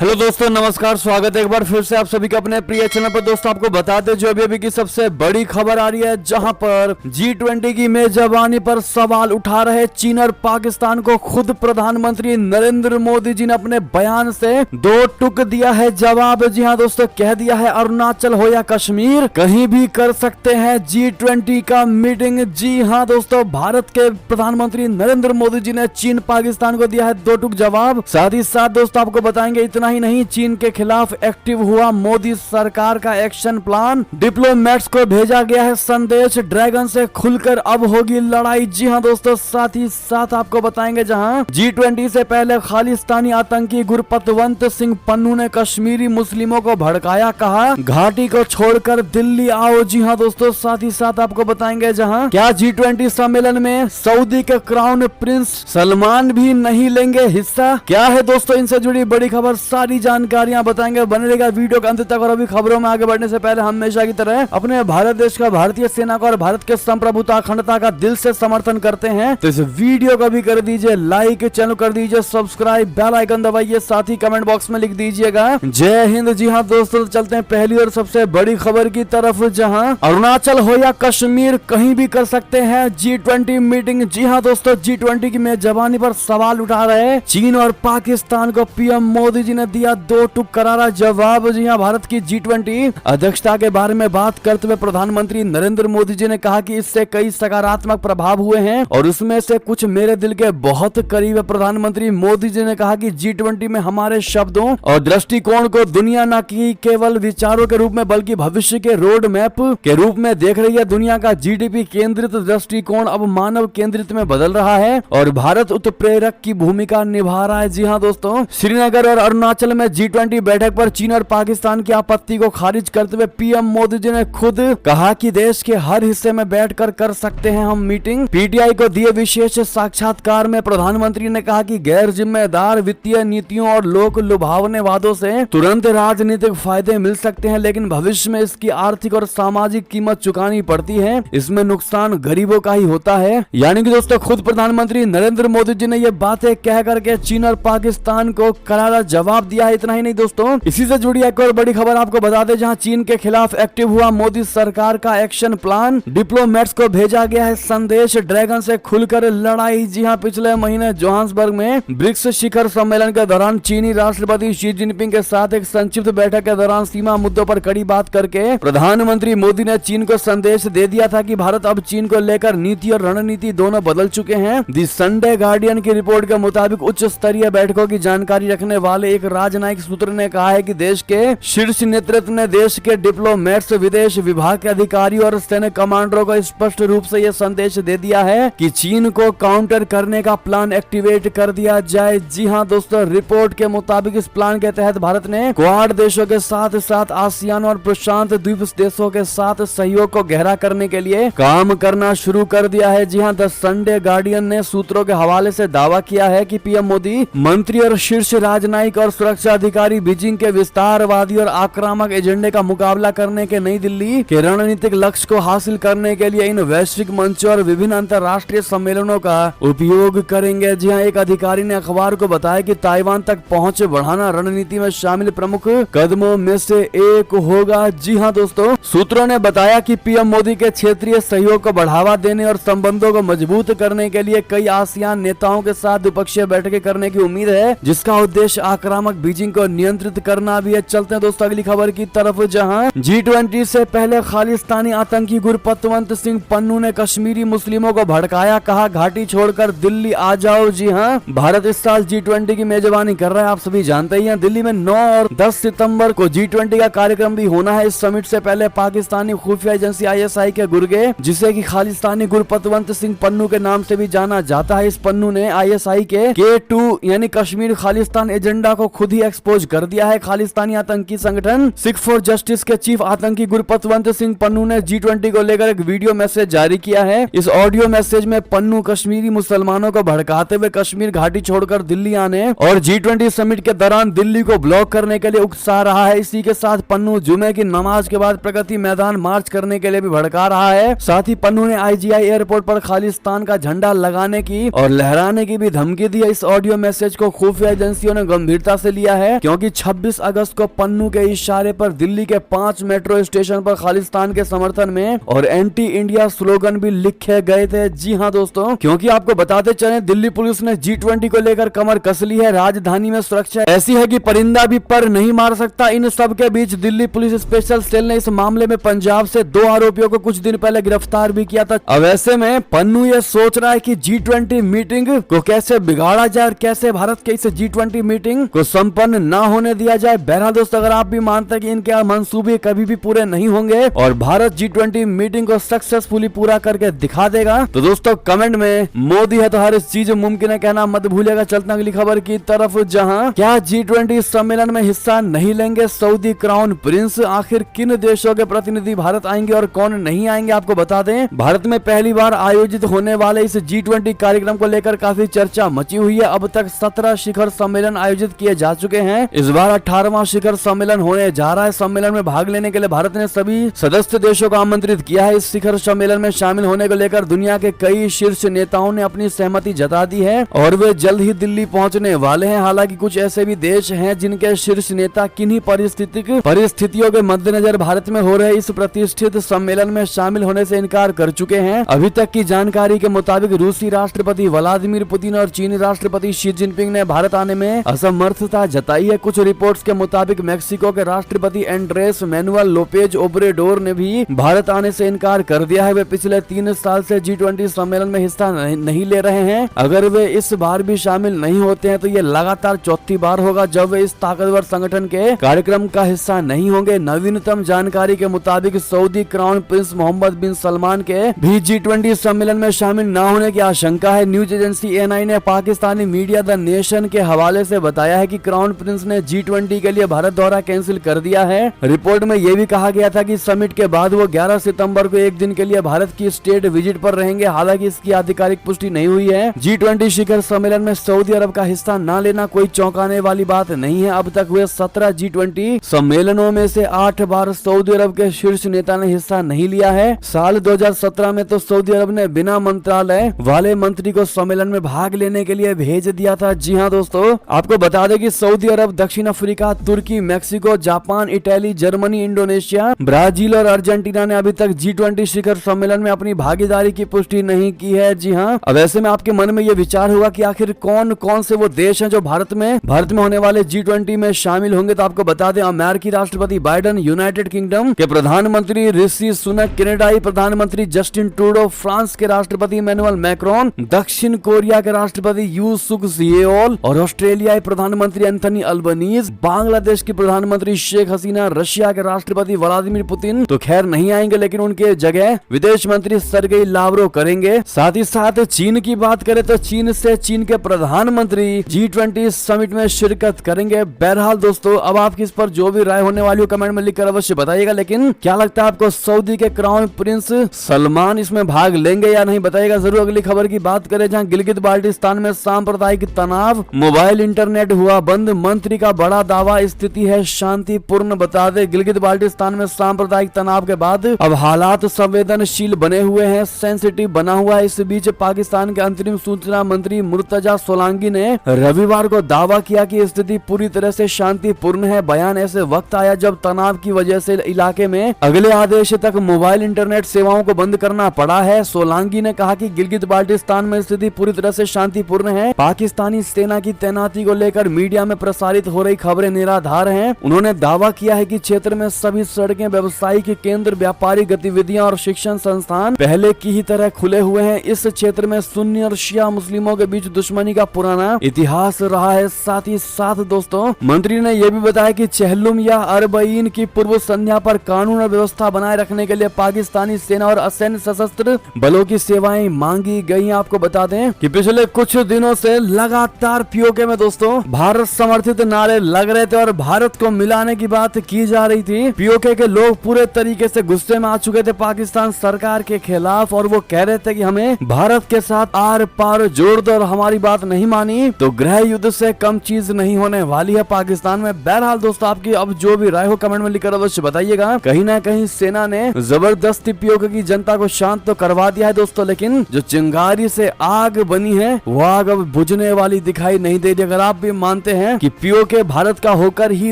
Hello दोस्तों, नमस्कार। स्वागत है एक बार फिर से आप सभी का अपने प्रिय चैनल पर। दोस्तों आपको बताते जो अभी की सबसे बड़ी खबर आ रही है, जहां पर G20 की मेजबानी पर सवाल उठा रहे चीन और पाकिस्तान को खुद प्रधानमंत्री नरेंद्र मोदी जी ने अपने बयान से दो टूक दिया है जवाब। जी हाँ दोस्तों, कह दिया है अरुणाचल हो या कश्मीर कहीं भी कर सकते हैं G20 का मीटिंग। जी हाँ दोस्तों, भारत के प्रधानमंत्री नरेंद्र मोदी जी ने चीन पाकिस्तान को दिया है दो टूक जवाब। साथ ही साथ दोस्तों आपको बताएंगे इतना ही नहीं, चीन के खिलाफ एक्टिव हुआ मोदी सरकार का एक्शन प्लान, डिप्लोमेट्स को भेजा गया है संदेश, ड्रैगन से खुलकर अब होगी लड़ाई। जी हां दोस्तों, साथ ही साथ आपको बताएंगे जहां G20 से पहले खालिस्तानी आतंकी गुरपतवंत सिंह पन्नू ने कश्मीरी मुस्लिमों को भड़काया, कहा घाटी को छोड़कर दिल्ली आओ। जी हां दोस्तों, साथ ही साथ आपको बताएंगे जहां क्या G20 सम्मेलन में सऊदी के क्राउन प्रिंस सलमान भी नहीं लेंगे हिस्सा। क्या है दोस्तों इनसे जुड़ी बड़ी खबर, सारी जानकारियां बताएंगे। बने रहेगा वीडियो के अंत तक। और अभी खबरों में आगे बढ़ने से पहले हमेशा की तरह अपने भारत देश का, भारतीय सेना का और भारत के संप्रभुता अखंडता का दिल से समर्थन करते हैं तो इस वीडियो को भी कर दीजिए लाइक, चैनल कर दीजिए सब्सक्राइब, बेल आइकन दबाइए, साथ ही कमेंट बॉक्स में लिख दीजिएगा जय हिंद। जी हाँ दोस्तों, चलते हैं पहली और सबसे बड़ी खबर की तरफ, जहां अरुणाचल हो या कश्मीर कहीं भी कर सकते हैं G20 मीटिंग। जी हाँ दोस्तों, G20 की मेजबानी पर सवाल उठा रहे चीन और पाकिस्तान को पीएम मोदी जी ने दिया दो टूक करारा जवाब। जी हां, भारत की G20 अध्यक्षता के बारे में बात करते हुए प्रधानमंत्री नरेंद्र मोदी जी ने कहा कि इससे कई सकारात्मक प्रभाव हुए हैं और उसमें से कुछ मेरे दिल के बहुत करीब है। प्रधानमंत्री मोदी जी ने कहा कि G20 में हमारे शब्दों और दृष्टिकोण को दुनिया न की केवल विचारों के रूप में बल्कि भविष्य के रोड मैप के रूप में देख रही है। दुनिया का GDP केंद्रित दृष्टिकोण अब मानव केंद्रित में बदल रहा है और भारत उत्प्रेरक की भूमिका निभा रहा है। जी हाँ दोस्तों, श्रीनगर और अरुणाचल में G20 बैठक पर चीन और पाकिस्तान की आपत्ति को खारिज करते हुए पीएम मोदी जी ने खुद कहा कि देश के हर हिस्से में बैठकर कर सकते हैं हम मीटिंग। पीटीआई को दिए विशेष साक्षात्कार में प्रधानमंत्री ने कहा कि गैर जिम्मेदार वित्तीय नीतियों और लोक लुभावने वादों से तुरंत राजनीतिक फायदे मिल सकते हैं, लेकिन भविष्य में इसकी आर्थिक और सामाजिक कीमत चुकानी पड़ती है। इसमें नुकसान गरीबों का ही होता है। यानी कि दोस्तों खुद प्रधानमंत्री नरेंद्र मोदी जी ने ये बातें कह करके चीन और पाकिस्तान को करारा जवाब दिया है। इतना ही नहीं दोस्तों, इसी से जुड़ी एक और बड़ी खबर आपको बता दें, जहां चीन के खिलाफ एक्टिव हुआ मोदी सरकार का एक्शन प्लान, डिप्लोमेट्स को भेजा गया है संदेश, ड्रैगन से खुलकर लड़ाई। जी हां, पिछले महीने जोहान्सबर्ग में ब्रिक्स शिखर सम्मेलन के दौरान चीनी राष्ट्रपति शी जिनपिंग के साथ एक संक्षिप्त बैठक के दौरान सीमा मुद्दों पर कड़ी बात करके प्रधानमंत्री मोदी ने चीन को संदेश दे दिया था कि भारत अब चीन को लेकर नीति और रणनीति दोनों बदल चुके हैं। दी संडे गार्डियन की रिपोर्ट के मुताबिक उच्च स्तरीय बैठकों की जानकारी रखने वाले एक राजनयिक सूत्र ने कहा है कि देश के शीर्ष नेतृत्व ने देश के डिप्लोमेट्स, विदेश विभाग के अधिकारी और सैन्य कमांडरों को स्पष्ट रूप से यह संदेश दे दिया है कि चीन को काउंटर करने का प्लान एक्टिवेट कर दिया जाए। जी हां दोस्तों, रिपोर्ट के मुताबिक इस प्लान के तहत भारत ने क्वाड देशों के साथ साथ आसियान और प्रशांत द्वीप देशों के साथ सहयोग को गहरा करने के लिए काम करना शुरू कर दिया है। जी हां, द संडे गार्डियन ने सूत्रों के हवाले से दावा किया है कि पीएम मोदी, मंत्री और शीर्ष राजनयिक और सुरक्षा अधिकारी बीजिंग के विस्तारवादी और आक्रामक एजेंडे का मुकाबला करने के नई दिल्ली के रणनीतिक लक्ष्य को हासिल करने के लिए इन वैश्विक मंचों और विभिन्न अंतर्राष्ट्रीय सम्मेलनों का उपयोग करेंगे। जी हाँ, एक अधिकारी ने अखबार को बताया कि ताइवान तक पहुंच बढ़ाना रणनीति में शामिल प्रमुख कदमों में से एक होगा। जी हाँ दोस्तों, सूत्रों ने बताया कि पीएम मोदी के क्षेत्रीय सहयोग को बढ़ावा देने और संबंधों को मजबूत करने के लिए कई आसियान नेताओं के साथ द्विपक्षीय बैठकें करने की उम्मीद है, जिसका उद्देश्य आक्रामक बीजिंग को नियंत्रित करना भी है। चलते हैं दोस्तों अगली खबर की तरफ, जहां G20 से पहले खालिस्तानी आतंकी गुरपतवंत सिंह पन्नू ने कश्मीरी मुस्लिमों को भड़काया, कहा घाटी छोड़कर दिल्ली आ जाओ। जी हां, भारत इस साल G20 की मेजबानी कर रहा है, आप सभी जानते ही हैं। दिल्ली में 9 और 10 सितंबर को G20 का कार्यक्रम भी होना है। इस समिट से पहले पाकिस्तानी खुफिया एजेंसी ISI के गुर्गे, जिसे कि खालिस्तानी गुरपतवंत सिंह पन्नू के नाम से भी जाना जाता है, इस पन्नू ने ISI के K2 यानी कश्मीर खालिस्तान एजेंडा को खुद ही एक्सपोज कर दिया है। खालिस्तानी आतंकी संगठन सिख फॉर जस्टिस के चीफ आतंकी गुरपतवंत सिंह पन्नू ने G20 को लेकर एक वीडियो मैसेज जारी किया है। इस ऑडियो मैसेज में पन्नू कश्मीरी मुसलमानों को भड़काते हुए कश्मीर घाटी छोड़कर दिल्ली आने और G20 समिट के दौरान दिल्ली को ब्लॉक करने के लिए उकसा रहा है। इसी के साथ पन्नू जुमे की नमाज के बाद प्रगति मैदान मार्च करने के लिए भी भड़का रहा है। साथ ही पन्नू ने IGI एयरपोर्ट पर खालिस्तान का झंडा लगाने की और लहराने की भी धमकी दी है। इस ऑडियो मैसेज को खुफिया एजेंसियों ने गंभीरता से से लिया है, क्योंकि 26 अगस्त को पन्नू के इशारे पर दिल्ली के 5 मेट्रो स्टेशन पर खालिस्तान के समर्थन में और एंटी इंडिया स्लोगन भी लिखे गए थे। जी हाँ दोस्तों, क्योंकि आपको बताते चले दिल्ली पुलिस ने G20 को लेकर कमर कस ली है। राजधानी में सुरक्षा ऐसी है कि परिंदा भी पर नहीं मार सकता। इन सब के बीच दिल्ली पुलिस स्पेशल सेल ने इस मामले में पंजाब से 2 आरोपियों को कुछ दिन पहले गिरफ्तार भी किया था। अब ऐसे में पन्नू ये सोच रहा है कि G20 मीटिंग को कैसे बिगाड़ा जाए और कैसे भारत के इस G20 मीटिंग को संपन्न ना होने दिया जाए। बहरहाल दोस्तों, अगर आप भी मानते हैं कि इनके मंसूबे कभी भी पूरे नहीं होंगे और भारत G20 मीटिंग को सक्सेसफुली पूरा करके दिखा देगा, तो दोस्तों कमेंट में मोदी है तो हर चीज मुमकिन है कहना मत भूलिएगा। चलते अगली खबर की तरफ, जहां क्या G20 सम्मेलन में हिस्सा नहीं लेंगे सऊदी क्राउन प्रिंस। आखिर किन देशों के प्रतिनिधि भारत आएंगे और कौन नहीं आएंगे, आपको बता दें भारत में पहली बार आयोजित होने वाले इस G20 कार्यक्रम को लेकर काफी चर्चा मची हुई है। अब तक 17 शिखर सम्मेलन आयोजित किए जा चुके हैं। इस बार 18वां शिखर सम्मेलन होने जा रहा है। सम्मेलन में भाग लेने के लिए भारत ने सभी सदस्य देशों को आमंत्रित किया है। इस शिखर सम्मेलन में शामिल होने को लेकर दुनिया के कई शीर्ष नेताओं ने अपनी सहमति जता दी है और वे जल्द ही दिल्ली पहुंचने वाले हैं। हालांकि कुछ ऐसे भी देश हैं जिनके शीर्ष नेता किन्हीं परिस्थितियों के मद्देनजर भारत में हो रहे इस प्रतिष्ठित सम्मेलन में शामिल होने से इनकार कर चुके हैं। अभी तक की जानकारी के मुताबिक रूसी राष्ट्रपति व्लादिमीर पुतिन और चीनी राष्ट्रपति शी जिनपिंग ने भारत आने में असमर्थता जताई है। कुछ रिपोर्ट्स के मुताबिक मेक्सिको के राष्ट्रपति एंड्रेस मैनुअल लोपेज ओब्रेडोर ने भी भारत आने से इनकार कर दिया है। वे पिछले 3 साल से G20 सम्मेलन में हिस्सा नहीं ले रहे हैं। अगर वे इस बार भी शामिल नहीं होते हैं तो ये लगातार चौथी बार होगा जब वे इस ताकतवर संगठन के कार्यक्रम का हिस्सा नहीं होंगे। नवीनतम जानकारी के मुताबिक सऊदी क्राउन प्रिंस मोहम्मद बिन सलमान के भी G20 सम्मेलन में शामिल न होने की आशंका है। न्यूज एजेंसी ANI ने पाकिस्तानी मीडिया द नेशन के हवाले से बताया है कि क्राउन प्रिंस ने G20 के लिए भारत दौरा कैंसिल कर दिया है। रिपोर्ट में यह भी कहा गया था कि समिट के बाद वो 11 सितंबर को एक दिन के लिए भारत की स्टेट विजिट पर रहेंगे। हालांकि इसकी आधिकारिक पुष्टि नहीं हुई है। G20 शिखर सम्मेलन में सऊदी अरब का हिस्सा न लेना कोई चौंकाने वाली बात नहीं है। अब तक हुए 17 G20 सम्मेलनों में से 8 बार सऊदी अरब के शीर्ष नेता ने हिस्सा नहीं लिया है। साल 2017 में तो सऊदी अरब ने बिना मंत्रालय वाले मंत्री को सम्मेलन में भाग लेने के लिए भेज दिया था। जी हाँ दोस्तों, आपको बता दें कि सऊदी अरब, दक्षिण Africa, Turkey, Mexico, Japan, Italy, Germany, Indonesia, Brazil और अर्जेंटीना ने अभी तक G20 शिखर सम्मेलन में अपनी भागीदारी की पुष्टि नहीं की है। जी हाँ, अब ऐसे में आपके मन में ये विचार होगा कि आखिर कौन कौन से वो देश हैं जो भारत में होने वाले G20 में शामिल होंगे। तो आपको बता दें अमेरिकी राष्ट्रपति बाइडेन, यूनाइटेड किंगडम के प्रधानमंत्री ऋषि सुनक, कनाडाई प्रधानमंत्री जस्टिन ट्रूडो, फ्रांस के राष्ट्रपति इमैनुअल मैक्रोन, दक्षिण कोरिया के राष्ट्रपति यू सुक येओल और ऑस्ट्रेलियाई प्रधानमंत्री एंथनी अल्बनीज, बांग्लादेश की प्रधानमंत्री शेख हसीना, रशिया के राष्ट्रपति व्लादिमीर पुतिन तो खैर नहीं आएंगे, लेकिन उनके जगह विदेश मंत्री सर्गेई लावरोव करेंगे। साथ ही साथ चीन की बात करें तो चीन के प्रधानमंत्री G20 समिट में शिरकत करेंगे। बहरहाल दोस्तों, अब आपकी इस पर जो भी राय होने वाली हो कमेंट में लिखकर अवश्य बताइएगा। लेकिन क्या लगता है आपको, सऊदी के क्राउन प्रिंस सलमान इसमें भाग लेंगे या नहीं, बताइएगा जरूर। अगली खबर की बात करें, जहां गिलगित बाल्टिस्तान में सांप्रदायिक तनाव, मोबाइल इंटरनेट हुआ बंद, मंत्री का बड़ा दावा स्थिति है शांतिपूर्ण। बता दे गिलगित बाल्टिस्तान में सांप्रदायिक तनाव के बाद अब हालात संवेदनशील बने हुए हैं, सेंसिटिव बना हुआ है। इस बीच पाकिस्तान के अंतरिम सूचना मंत्री मुर्तजा सोलांगी ने रविवार को दावा किया कि स्थिति पूरी तरह से शांतिपूर्ण है। बयान ऐसे वक्त आया जब तनाव की वजह से इलाके में अगले आदेश तक मोबाइल इंटरनेट सेवाओं को बंद करना पड़ा है। सोलांगी ने कहा कि गिलगित बाल्टिस्तान में स्थिति पूरी तरह से शांतिपूर्ण है। पाकिस्तानी सेना की तैनाती को लेकर मीडिया में प्रसारित हो रही खबरें निराधार हैं। उन्होंने दावा किया है कि क्षेत्र में सभी सड़कें, व्यावसायिक केंद्र, व्यापारिक गतिविधियां और शिक्षण संस्थान पहले की ही तरह खुले हुए हैं। इस क्षेत्र में सुन्नी और शिया मुस्लिमों के बीच दुश्मनी का पुराना इतिहास रहा है। साथ ही साथ दोस्तों, मंत्री ने यह भी बताया कि चहलुम या अरबईन की पूर्व संध्या पर कानून और व्यवस्था बनाए रखने के लिए पाकिस्तानी सेना और असैन्य सशस्त्र बलों की सेवाएं मांगी गई। आपको बता दें कि पिछले कुछ दिनों से लगातार पीओके में दोस्तों भारत समर्थित नारे लग रहे थे और भारत को मिलाने की बात की जा रही थी। पीओके के लोग पूरे तरीके से गुस्से में आ चुके थे पाकिस्तान सरकार के खिलाफ और वो कह रहे थे कि हमें भारत के साथ आर पार जोड़ दो और हमारी बात नहीं मानी तो गृह युद्ध से कम चीज नहीं होने वाली है पाकिस्तान में। बहरहाल दोस्तों, आपकी अब जो भी राय हो कमेंट में लिखकर अवश्य बताइएगा। कहीं ना कहीं सेना ने जबरदस्ती पीओके की जनता को शांत तो करवा दिया है दोस्तों, लेकिन जो चिंगारी से आग बनी है वो आग अब बुझने वाली दिखाई नहीं दे रही। अगर आप भी मानते हैं कि पीओके भारत का होकर ही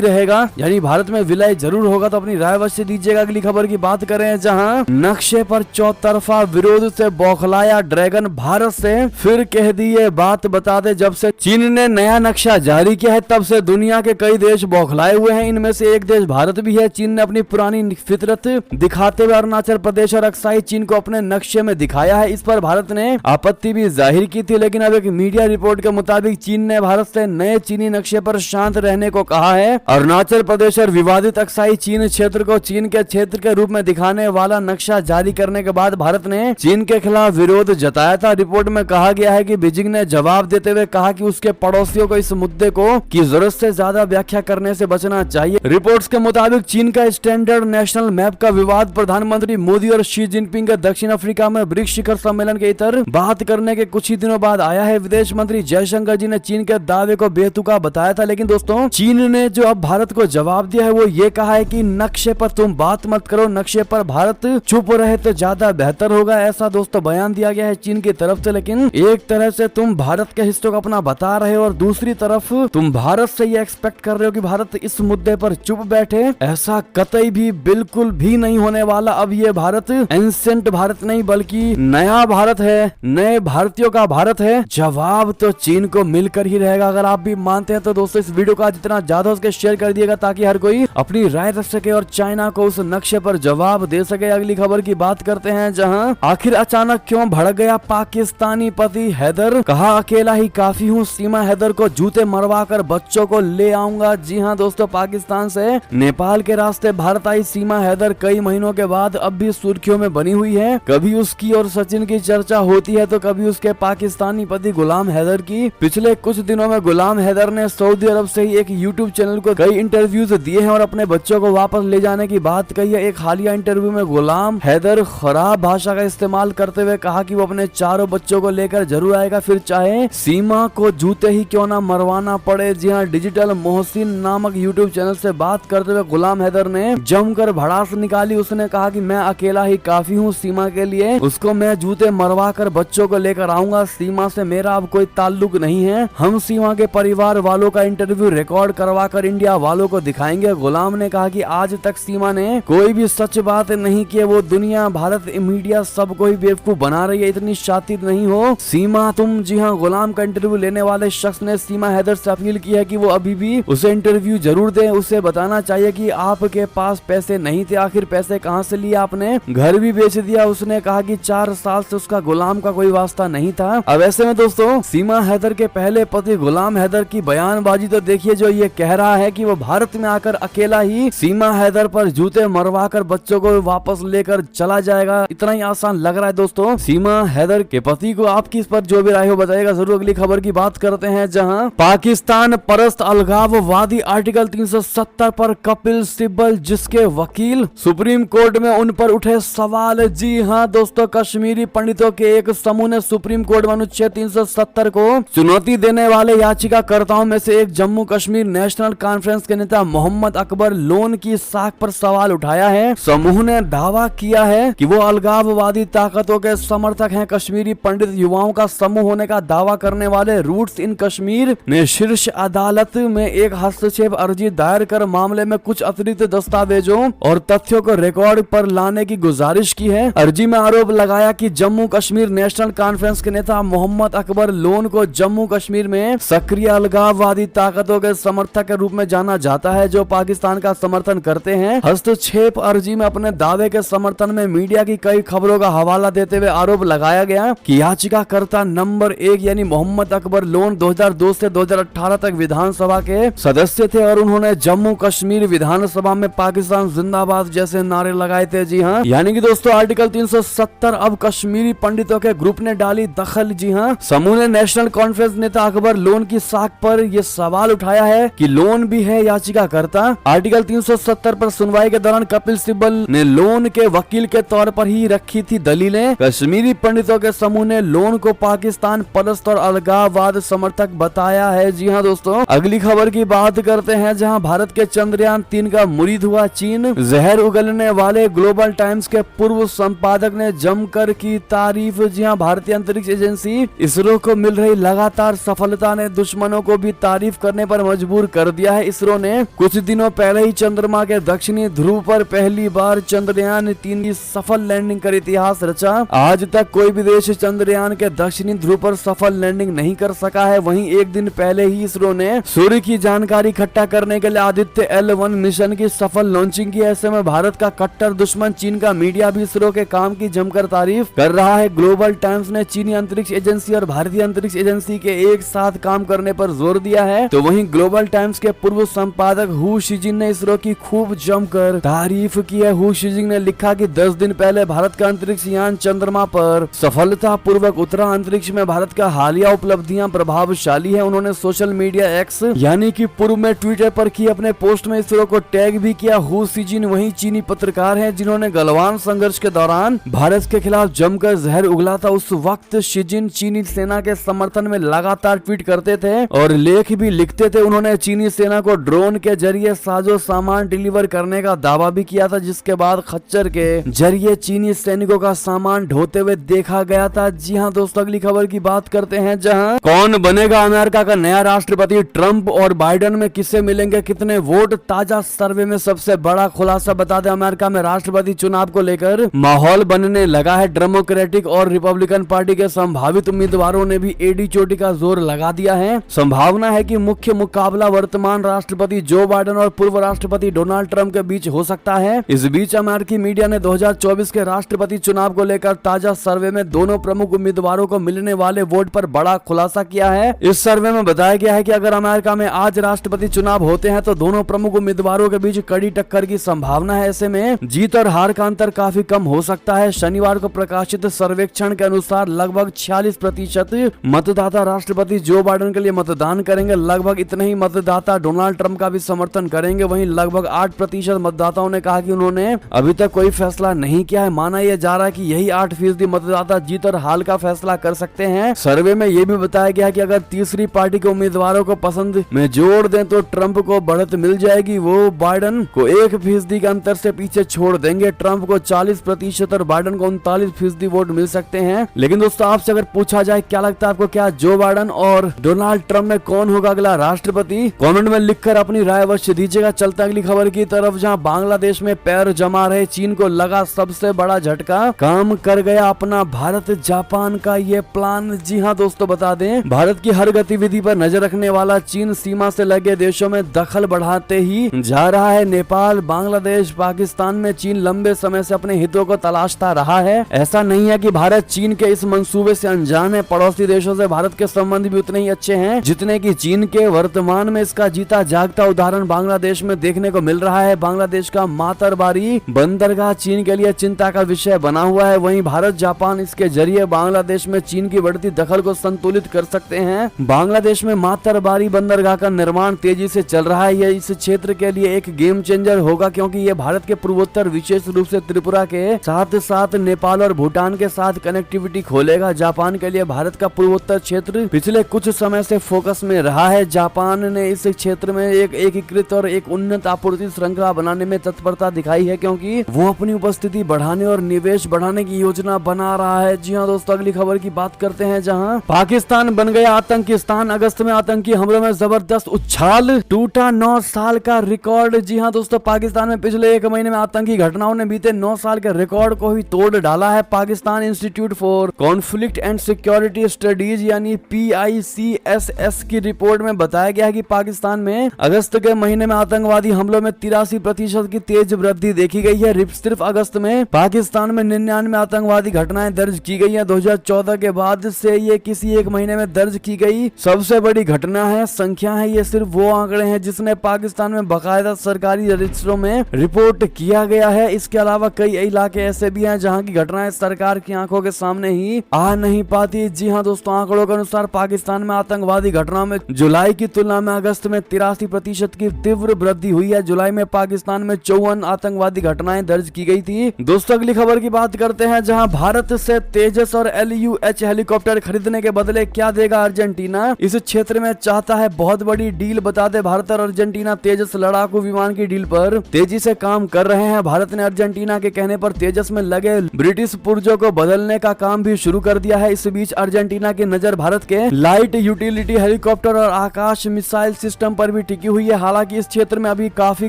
रहेगा, यानी भारत में विलय जरूर होगा। तो अपनी राय अवश्य दीजिएगा। अगली खबर की बात करें, जहां नक्शे पर चौतरफा विरोध से बौखलाया ड्रैगन भारत से फिर कह दी ये बात। बता दे, जब से चीन ने नया नक्शा जारी किया है तब से दुनिया के कई देश बौखलाए हुए हैं। इनमें से एक देश भारत भी है। चीन ने अपनी पुरानी फितरत दिखाते हुए अरुणाचल प्रदेश और अक्साई चीन को अपने नक्शे में दिखाया है। इस पर भारत ने आपत्ति भी जाहिर की थी, लेकिन अब एक मीडिया रिपोर्ट के मुताबिक चीन ने भारत से नए चीनी नक्शे पर शांत रहने को कहा है। अरुणाचल प्रदेश और विवादित अक्साई चीन क्षेत्र को चीन के क्षेत्र के रूप में दिखाने वाला नक्शा जारी करने के बाद भारत ने चीन के खिलाफ विरोध जताया था। रिपोर्ट में कहा गया है कि बीजिंग ने जवाब देते हुए कहा कि उसके पड़ोसियों को इस मुद्दे को की जरूरत से ज्यादा व्याख्या करने से बचना चाहिए। रिपोर्ट्स के मुताबिक चीन का स्टैंडर्ड नेशनल मैप का विवाद प्रधानमंत्री मोदी और शी जिनपिंग के दक्षिण अफ्रीका में ब्रिक्स शिखर सम्मेलन के इतर बात करने के कुछ ही दिनों बाद आया है। विदेश मंत्री जयशंकर जी ने चीन के दावे को बेतुका बताया था, लेकिन दोस्तों चीन ने जो अब भारत को जवाब दिया है वो ये कहा है कि नक्शे पर तुम बात मत करो, नक्शे पर भारत चुप रहे तो ज्यादा बेहतर होगा। ऐसा दोस्तों बयान दिया गया है चीन की तरफ से। लेकिन एक तरह से तुम भारत के हिस्सों को अपना बता रहे हो और दूसरी तरफ तुम भारत से ये एक्सपेक्ट कर रहे हो कि भारत इस मुद्दे पर चुप बैठे। ऐसा कतई भी बिल्कुल भी नहीं होने वाला। अब ये भारत एंसेंट भारत नहीं बल्कि नया भारत है, नए भारतीयों का भारत है। जवाब तो चीन को मिलकर ही रहेगा। अगर आप भी मानते हैं तो दोस्तों इस वीडियो का जितना ज्यादा उसके शेयर कर दिएगा ताकि हर कोई अपनी राय रख सके और चाइना को उस नक्शे पर जवाब दे सके। अगली खबर की बात करते हैं, जहां आखिर अचानक क्यों भड़क गया पाकिस्तानी पति हैदर। कहा अकेला ही काफी हूँ, सीमा हैदर को जूते मरवा कर बच्चों को ले आऊंगा। जी हाँ दोस्तों, पाकिस्तान से नेपाल के रास्ते भारत आई सीमा हैदर कई महीनों के बाद अब भी सुर्खियों में बनी हुई है। कभी उसकी और सचिन की चर्चा होती है तो कभी उसके पाकिस्तानी पति गुलाम हैदर की। पिछले कुछ दिनों में गुलाम हैदर ने सऊदी अरब से ही एक यूट्यूब चैनल को कई इंटरव्यूज दिए हैं और अपने बच्चों को वापस ले जाने की बात कही है। एक हालिया इंटरव्यू में गुलाम हैदर खराब भाषा का इस्तेमाल करते हुए कहा कि वो अपने चारों बच्चों को लेकर जरूर आएगा, फिर चाहे सीमा को जूते ही क्यों ना मरवाना पड़े। जी हाँ, डिजिटल मोहसिन नामक यूट्यूब चैनल से बात करते हुए गुलाम हैदर ने जमकर भड़ास निकाली। उसने कहा कि मैं अकेला ही काफी हूँ सीमा के लिए, उसको मैं जूते मरवा कर बच्चों को लेकर आऊंगा। सीमा से मेरा अब कोई ताल्लुक नहीं है। हम सीमा के परिवार वालों का इंटरव्यू रिकॉर्ड करवा कर इंडिया वालों को दिखाएंगे। गुलाम ने कहा कि आज तक सीमा ने कोई भी सच बात नहीं की। वो दुनिया, भारत, मीडिया सबको ही बेवकूफ बना रही है। इतनी शातिर नहीं हो सीमा तुम। जी हाँ, गुलाम का इंटरव्यू लेने वाले शख्स ने सीमा हैदर से अपील की है कि वो अभी भी उसे इंटरव्यू जरूर दे। उसे बताना चाहिए कि आपके पास पैसे नहीं थे, आखिर पैसे कहाँ से लिए आपने, घर भी बेच दिया। उसने कहा कि 4 साल से उसका गुलाम का कोई वास्ता नहीं था। अब ऐसे में दोस्तों सीमा हैदर के पहले पति गुलाम हैदर की बयानबाजी तो देखिए, जो ये कह रहा है कि वो भारत में आकर अकेला ही सीमा हैदर पर जूते मरवा कर बच्चों को वापस लेकर चला जाएगा। इतना ही आसान लग रहा है दोस्तों सीमा हैदर के पति को। आपकी इस पर जो भी राय हो बताइएगा जरूर। अगली खबर की बात करते हैं, जहां पाकिस्तान परस्त अलगाववादी आर्टिकल 370 पर कपिल सिब्बल जिसके वकील सुप्रीम कोर्ट में उन पर उठे सवाल। जी हाँ दोस्तों, कश्मीरी पंडितों के एक समूह ने सुप्रीम कोर्ट में अनुच्छेद 370 को चुनौती देने वाले याचिकाकर्ताओं में से एक जम्मू कश्मीर नेशनल कॉन्फ्रेंस के नेता मोहम्मद अकबर लोन की साख पर सवाल उठाया है। समूह ने दावा किया है कि वो अलगाववादी ताकतों के समर्थक हैं। कश्मीरी पंडित युवाओं का समूह होने का दावा करने वाले रूट्स इन कश्मीर ने शीर्ष अदालत में एक हस्तक्षेप अर्जी दायर कर मामले में कुछ अतिरिक्त दस्तावेजों और तथ्यों को रिकॉर्ड पर लाने की गुजारिश की है। अर्जी में आरोप लगाया कि जम्मू कश्मीर नेशनल कॉन्फ्रेंस के नेता मोहम्मद अकबर लोन को जम्मू कश्मीर में सक्रिय अलगाववादी ताकतों के समर्थक के रूप में जाना जाता है जो पाकिस्तान का समर्थन करते हैं। हस्तक्षेप अर्जी में अपने दावे के समर्थन में मीडिया की कई खबरों का हवाला देते हुए आरोप लगाया गया कि याचिकाकर्ता नंबर 1 यानी मोहम्मद अकबर लोन 2002 से 2018 तक विधानसभा के सदस्य थे और उन्होंने जम्मू कश्मीर विधानसभा में पाकिस्तान जिंदाबाद जैसे नारे लगाए थे। जी हाँ, यानी कि दोस्तों आर्टिकल 370 अब कश्मीरी पंडितों के ग्रुप ने डाली दखल। जी हाँ, समूह ने नेशनल कॉन्फ्रेंस नेता अकबर लोन की साख पर यह सवाल उठाया है कि लोन भी है याचिकाकर्ता। आर्टिकल 370 पर सुनवाई के दौरान कपिल सिब्बल ने लोन के वकील के तौर पर ही रखी थी दलीलें। कश्मीरी पंडितों के समूह ने लोन को पाकिस्तान परस्त और अलगाववाद समर्थक बताया है। जी हाँ दोस्तों, अगली खबर की बात करते हैं, जहां भारत के चंद्रयान 3 का मुरीद हुआ चीन। जहर उगलने वाले ग्लोबल टाइम्स के पूर्व संपादक ने जमकर की तारीफ। जी हाँ, भारतीय अंतरिक्ष एजेंसी इसरो को मिल रही लगातार सफलता ने दुश्मनों को भी भी तारीफ करने पर मजबूर कर दिया है। इसरो ने कुछ दिनों पहले ही चंद्रमा के दक्षिणी ध्रुव पर पहली बार चंद्रयान 3 की सफल लैंडिंग कर इतिहास रचा। आज तक कोई भी देश चंद्रयान के दक्षिणी ध्रुव पर सफल लैंडिंग नहीं कर सका है। वहीं एक दिन पहले ही इसरो ने सूर्य की जानकारी इकट्ठा करने के लिए आदित्य L1 मिशन की सफल लॉन्चिंग की। ऐसे में भारत का कट्टर दुश्मन चीन का मीडिया भी इसरो के काम की जमकर तारीफ कर रहा है। ग्लोबल टाइम्स ने चीनी अंतरिक्ष एजेंसी और भारतीय अंतरिक्ष एजेंसी के एक साथ काम करने पर जोर दिया है। तो वहीं ग्लोबल टाइम्स के पूर्व संपादक हु शिजिन ने इसरो की खूब जमकर तारीफ की है। हु शिजिन ने लिखा कि 10 दिन पहले भारत का अंतरिक्ष यान चंद्रमा पर सफलता पूर्वक उतरा। अंतरिक्ष में भारत का हालिया उपलब्धियां प्रभावशाली है। उन्होंने सोशल मीडिया एक्स यानी कि पूर्व में ट्विटर पर की अपने पोस्ट में इसरो को टैग भी किया। हु शिजिन वही चीनी पत्रकार हैं जिन्होंने गलवान संघर्ष के दौरान भारत के खिलाफ जमकर जहर उगला था। उस वक्त शिजिन चीनी सेना के समर्थन में लगातार ट्वीट करते थे और लेख भी लिखते थे। उन्होंने चीनी सेना को ड्रोन के जरिए साजो सामान डिलीवर करने का दावा भी किया था, जिसके बाद खच्चर के जरिए चीनी सैनिकों का सामान ढोते हुए देखा गया था। जी हाँ दोस्तों, अगली खबर की बात करते हैं जहां कौन बनेगा अमेरिका का नया राष्ट्रपति। ट्रंप और बाइडेन में किससे मिलेंगे कितने वोट। ताजा सर्वे में सबसे बड़ा खुलासा बता दें, अमेरिका में राष्ट्रपति चुनाव को लेकर माहौल बनने लगा है। डेमोक्रेटिक और रिपब्लिकन पार्टी के संभावित उम्मीदवारों ने भी एडी चोटी का जोर लगा दिया है। संभावना है कि मुख्य मुकाबला वर्तमान राष्ट्रपति जो बाइडेन और पूर्व राष्ट्रपति डोनाल्ड ट्रंप के बीच हो सकता है। इस बीच अमेरिकी मीडिया ने 2024 के राष्ट्रपति चुनाव को लेकर ताजा सर्वे में दोनों प्रमुख उम्मीदवारों को मिलने वाले वोट पर बड़ा खुलासा किया है। इस सर्वे में बताया गया है कि अगर अमेरिका में आज राष्ट्रपति चुनाव होते हैं तो दोनों प्रमुख उम्मीदवारों के बीच कड़ी टक्कर की संभावना है। ऐसे में जीत और हार का अंतर काफी कम हो सकता है। शनिवार को प्रकाशित सर्वेक्षण के अनुसार लगभग 46% मतदाता राष्ट्रपति जो बाइडेन के लिए मतदान करेंगे। लगभग इतने ही मतदाता डोनाल्ड ट्रंप का भी समर्थन करेंगे। वहीं लगभग 8% मतदाताओं ने कहा कि उन्होंने अभी तक कोई फैसला नहीं किया है। माना यह जा रहा है कि यही 8% मतदाता जीत और हाल का फैसला कर सकते हैं। सर्वे में यह भी बताया गया कि अगर तीसरी पार्टी के उम्मीदवारों को पसंद में जोड़ दें तो ट्रंप को बढ़त मिल जाएगी। वो बाइडेन को 1% के अंतर से पीछे छोड़ देंगे। ट्रंप को 40% और बाइडेन को 39% वोट मिल सकते हैं। लेकिन दोस्तों, आपसे अगर पूछा जाए क्या लगता है आपको, क्या जो बाइडेन और डोनाल्ड ट्रंप में कौन होगा अगला राष्ट्रपति? कमेंट में लिखकर अपनी राय अवश्य दीजिएगा। चलता अगली खबर की तरफ जहां बांग्लादेश में पैर जमा रहे चीन को लगा सबसे बड़ा झटका। काम कर गया अपना भारत जापान का ये प्लान। जी हाँ दोस्तों, बता दें भारत की हर गतिविधि पर नजर रखने वाला चीन सीमा से लगे देशों में दखल बढ़ाते ही जा रहा है। नेपाल, बांग्लादेश, पाकिस्तान में चीन लंबे समय से अपने हितों को तलाशता रहा है। ऐसा नहीं है कि भारत चीन के इस मंसूबे से अनजान है। पड़ोसी देशों से भारत के संबंध भी उतने ही अच्छे हैं जितने कि चीन के। वर्तमान में इसका जीता जागता उदाहरण बांग्लादेश में देखने को मिल रहा है। बांग्लादेश का मातरबारी बंदरगाह चीन के लिए चिंता का विषय बना हुआ है। वहीं भारत जापान इसके जरिए बांग्लादेश में चीन की बढ़ती दखल को संतुलित कर सकते हैं। बांग्लादेश में मातरबारी बंदरगाह का निर्माण तेजी से चल रहा है। यह इस क्षेत्र के लिए एक गेम चेंजर होगा क्योंकि यह भारत के पूर्वोत्तर विशेष रूप से त्रिपुरा के साथ साथ नेपाल और भूटान के साथ कनेक्टिविटी खोलेगा। जापान के लिए भारत का पूर्वोत्तर क्षेत्र पिछले कुछ समय से फोकस में रहा है। जापान ने इस क्षेत्र में एक एकीकृत और एक उन्नत आपूर्ति श्रृंखला बनाने में तत्परता दिखाई है क्योंकि वो अपनी उपस्थिति बढ़ाने और निवेश बढ़ाने की योजना बना रहा है। जी हाँ दोस्तों, अगली खबर की बात करते हैं जहां पाकिस्तान बन गया आतंकिस्तान। अगस्त में आतंकी हमलों में जबरदस्त उछाल, टूटा 9 साल का रिकॉर्ड। जी हाँ दोस्तों, पाकिस्तान में पिछले 1 महीने में आतंकी घटनाओं ने बीते 9 साल के रिकॉर्ड को ही तोड़ डाला है। Pakistan institute for conflict and security studies यानी PICSS की रिपोर्ट में बताया गया है कि पाकिस्तान में अगस्त के महीने में आतंकवादी हमलों में 83% की तेज वृद्धि देखी गई है। सिर्फ अगस्त में पाकिस्तान में 99 आतंकवादी घटनाएं दर्ज की गई है। 2014 के बाद से ये किसी एक महीने में दर्ज की गई सबसे बड़ी घटना है, संख्या है। ये सिर्फ वो आंकड़े हैं जिसने पाकिस्तान में बाकायदा सरकारी रजिस्टरों में रिपोर्ट किया गया है। इसके अलावा कई इलाके ऐसे भी हैं जहां की घटनाएं सरकार की आंखों के सामने ही आ नहीं पाती। जी हाँ दोस्तों, आंकड़ों के अनुसार पाकिस्तान में आतंकवादी घटनाओं में जुलाई की तुलना में अगस्त में 83% की तीव्र वृद्धि हुई है। जुलाई में पाकिस्तान में 54 आतंकवादी घटनाएं दर्ज की गई थी। दोस्तों, अगली खबर की बात करते हैं जहां भारत से तेजस और LUH हेलीकॉप्टर खरीदने के बदले क्या देगा अर्जेंटीना। इस क्षेत्र में चाहता है बहुत बड़ी डील। बता दे भारत और अर्जेंटीना तेजस लड़ाकू विमान की डील पर तेजी से काम कर रहे हैं। भारत ने अर्जेंटीना के कहने पर तेजस में लगे ब्रिटिश पुर्जों को बदलने का काम भी शुरू कर दिया है। इस बीच अर्जेंटीना की नजर भारत के लाइट यूटिलिटी हेलीकॉप्टर हेलीकॉप्टर और आकाश मिसाइल सिस्टम पर भी टिकी हुई है। हालांकि इस क्षेत्र में अभी काफी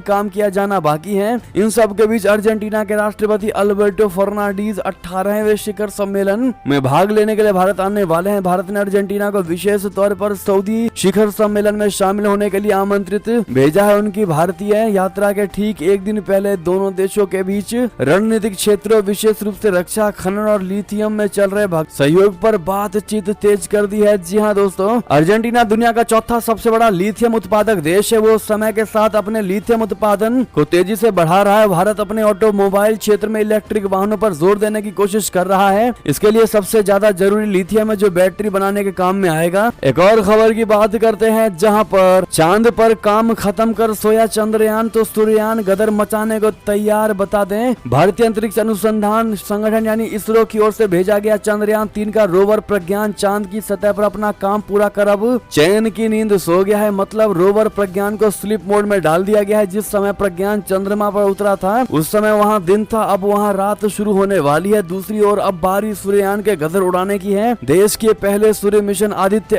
काम किया जाना बाकी है। इन सब के बीच अर्जेंटीना के राष्ट्रपति अल्बर्टो फर्नांडीज 18वें शिखर सम्मेलन में भाग लेने के लिए भारत आने वाले हैं। भारत ने अर्जेंटीना को विशेष तौर पर सऊदी शिखर सम्मेलन में शामिल होने के लिए आमंत्रित भेजा है। उनकी भारतीय यात्रा के ठीक एक दिन पहले दोनों देशों के बीच रणनीतिक क्षेत्रों विशेष रूप से रक्षा, खनन और लिथियम में चल रहे सहयोग पर बातचीत तेज कर दी है। जी हाँ दोस्तों, अर्जेंटीना दुनिया का चौथा सबसे बड़ा लिथियम उत्पादक देश है। वो समय के साथ अपने लिथियम उत्पादन को तेजी से बढ़ा रहा है। भारत अपने ऑटोमोबाइल क्षेत्र में इलेक्ट्रिक वाहनों पर जोर देने की कोशिश कर रहा है। इसके लिए सबसे ज्यादा जरूरी लिथियम है, जो बैटरी बनाने के काम में आएगा। एक और खबर की बात करते हैं, जहां पर चांद पर काम खत्म कर सोया चंद्रयान, तो सूर्ययान गदर मचाने को तैयार। बता दें, भारतीय अंतरिक्ष अनुसंधान संगठन यानी इसरो की ओर से भेजा गया चंद्रयान 3 का रोवर प्रज्ञान चांद की सतह पर अपना काम पूरा कर अब चैन की नींद सो गया है। मतलब रोवर प्रज्ञान को स्लीप मोड में डाल दिया गया है। जिस समय प्रज्ञान चंद्रमा पर उतरा था उस समय वहां दिन था, अब वहां रात शुरू होने वाली है। दूसरी ओर अब बारी सूर्ययान के गदर उड़ाने की है। देश के पहले सूर्य मिशन आदित्य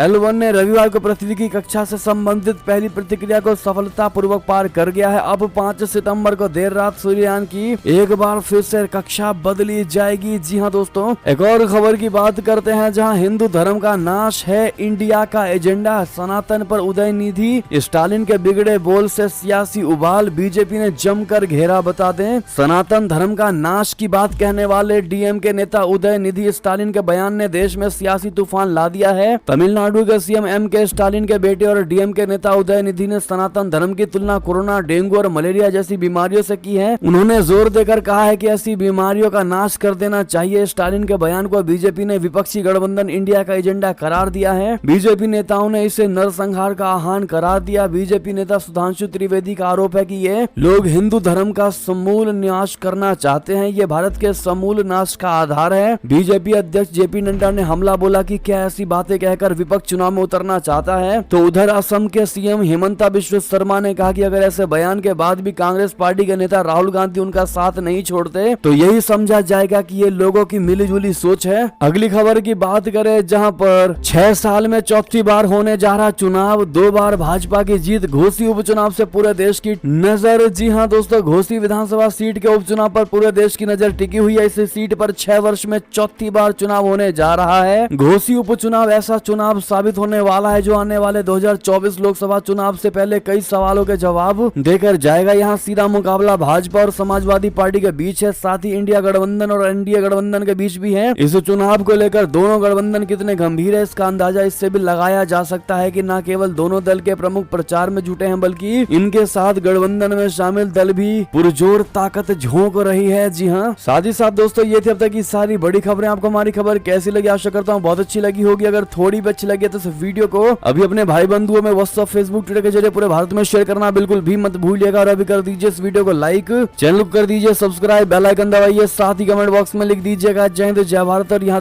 L1 ने रविवार को पृथ्वी की कक्षा से संबंधित पहली प्रतिक्रिया को सफलता पूर्वक पार कर गया है। अब 5 सितंबर को देर रात सूर्ययान की एक बार फिर से कक्षा बदली जाएगी। जी हाँ दोस्तों, एक और खबर की बात करते हैं, जहां हिंदू धर्म का नाश है इंडिया का एजेंडा। सनातन पर उदयनिधि स्टालिन के बिगड़े बोल से सियासी उबाल, बीजेपी ने जमकर घेरा। बता दें, सनातन धर्म का नाश की बात कहने वाले डीएमके नेता उदयनिधि स्टालिन के बयान ने देश में सियासी तूफान ला दिया है। तमिलनाडु के सीएम एमके स्टालिन के बेटे और डीएमके नेता उदयनिधि ने सनातन धर्म की तुलना कोरोना, डेंगू और मलेरिया जैसी बीमारियों से की है। उन्होंने जोर देकर कहा है कि ऐसी बीमारियों का नाश कर देना चाहिए। स्टालिन के बयान को बीजेपी ने विपक्षी गठबंधन इंडिया का एजेंडा करार दिया है। बीजेपी नेताओं ने इसे नरसंहार का आह्वान करार दिया। बीजेपी नेता सुधांशु त्रिवेदी का आरोप है कि ये लोग हिंदू धर्म का समूल नाश करना चाहते हैं। ये भारत के समूल नाश का आधार है। बीजेपी अध्यक्ष जेपी नड्डा ने हमला बोला कि क्या ऐसी बातें कहकर विपक्ष चुनाव में उतरना चाहता है। तो उधर असम के सीएम हिमंता बिश्व शर्मा ने कहा कि अगर ऐसे बयान के बाद भी कांग्रेस पार्टी के नेता राहुल गांधी उनका साथ नहीं छोड़ते तो यही समझा जाएगा कि ये लोगों की मिलीजुली सोच है। अगली खबर की बात करें, जहां पर 6 साल में चौथी बार होने जा रहा चुनाव, 2 बार भाजपा की जीत। घोसी उपचुनाव से पूरे देश की नजर। जी हां दोस्तों, घोसी विधानसभा सीट के उपचुनाव पर पूरे देश की नजर टिकी हुई है। इस सीट पर 6 वर्ष में चौथी बार चुनाव होने जा रहा है। घोसी उपचुनाव ऐसा चुनाव साबित होने वाला है जो आने वाले 2024 लोकसभा चुनाव से पहले कई सवालों के जवाब देकर जाएगा। यहाँ सीधा मुकाबला भाजपा और समाजवादी पार्टी के बीच है, साथ ही इंडिया गठबंधन और एनडीए गठबंधन के बीच भी है। इस चुनाव को लेकर दोनों गठबंधन कितने गंभीर है, इसका अंदाजा इससे भी लगाया जा सकता है कि न केवल दोनों दल के प्रमुख प्रचार में जुटे हैं, बल्कि इनके साथ गठबंधन में शामिल दल भी पुरजोर ताकत झोंक रही है। जी हाँ, साथ ही साथ दोस्तों ये थी अब तक की सारी बड़ी खबरें। आपको हमारी खबर कैसी लगी? आशा करता हूँ बहुत अच्छी लगी होगी। अगर थोड़ी भी अच्छी लगी तो इस वीडियो को अभी अपने भाई बंधुओं में व्हाट्सएप, फेसबुक, ट्विटर के जरिए पूरे भारत में शेयर करना बिल्कुल भी मत भूलिएगा। और अभी कर दीजिए इस वीडियो को लाइक, चैनल को कर दीजिए सब्सक्राइब, बेल आइकन दबाइए, साथ ही कमेंट बॉक्स में लिख दीजिएगा जय हिंद, जय भारत। और यहाँ